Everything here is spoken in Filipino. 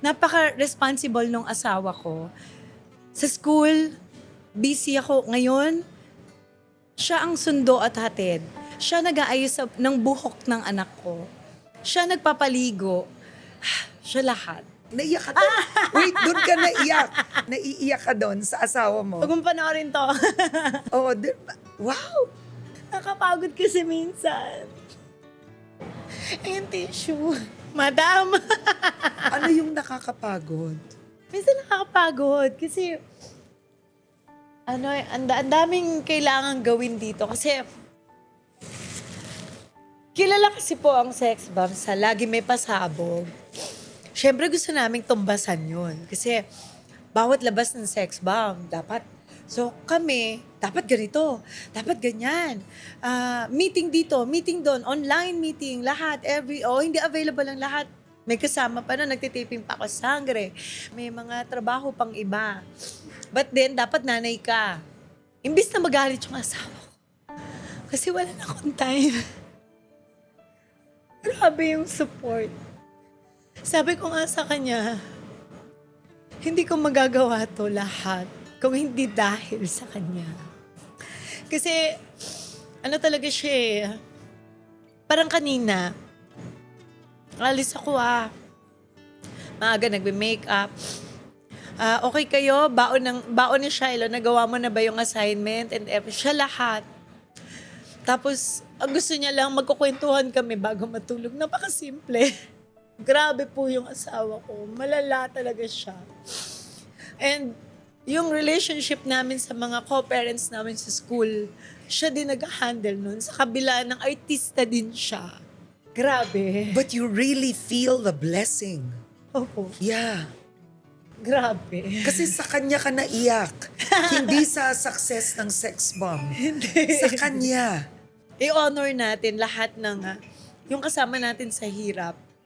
napaka-responsible nung asawa ko. Sa school, busy ako. Ngayon, siya ang sundo at hatid. Siya nag-aayos ng buhok ng anak ko. Siya nagpapaligo. Siya lahat. Naiyak ka doon. Wait, doon ka naiyak. Naiiyak ka doon sa asawa mo. Huwag mong panoorin to. Oo, wow! Nakapagod kasi minsan. Ayun, tissue. Madam! Ano yung nakakapagod? Minsan nakakapagod kasi ang daming kailangan gawin dito kasi kilala kasi po ang sex bomb sa lagi may pasabog. Siyempre gusto naming tumbasan yun kasi bawat labas ng sex bomb dapat so kami, dapat ganito, dapat ganyan. Meeting dito, meeting doon, online meeting, lahat, hindi available ang lahat. May kasama pa na, nagtitiping pa ako sa sangre. May mga trabaho pang iba. But then, dapat nanay ka. Imbis na magalit yung asawa ko. Kasi wala na akong time. Grabe yung support. Sabi ko nga sa kanya, hindi ko magagawa to lahat kung hindi dahil sa kanya. Kasi, talaga siya eh. Parang kanina, alis ako maaga nagbe-makeup. Okay kayo? Baon ni Shiloh, nagawa mo na ba yung assignment? And siya lahat. Tapos, ang gusto niya lang, magkukwentuhan kami bago matulog. Napakasimple. Grabe po yung asawa ko. Malala talaga siya. And yung relationship namin sa mga co-parents namin sa school, siya din nag-handle nun. Sa kabila ng artista din siya. Grabe. But you really feel the blessing. Opo. Yeah. Grabe. Kasi sa kanya ka naiyak. Hindi sa success ng sex bomb. Sa kanya. I-honor natin lahat ng yung kasama natin sa hirap.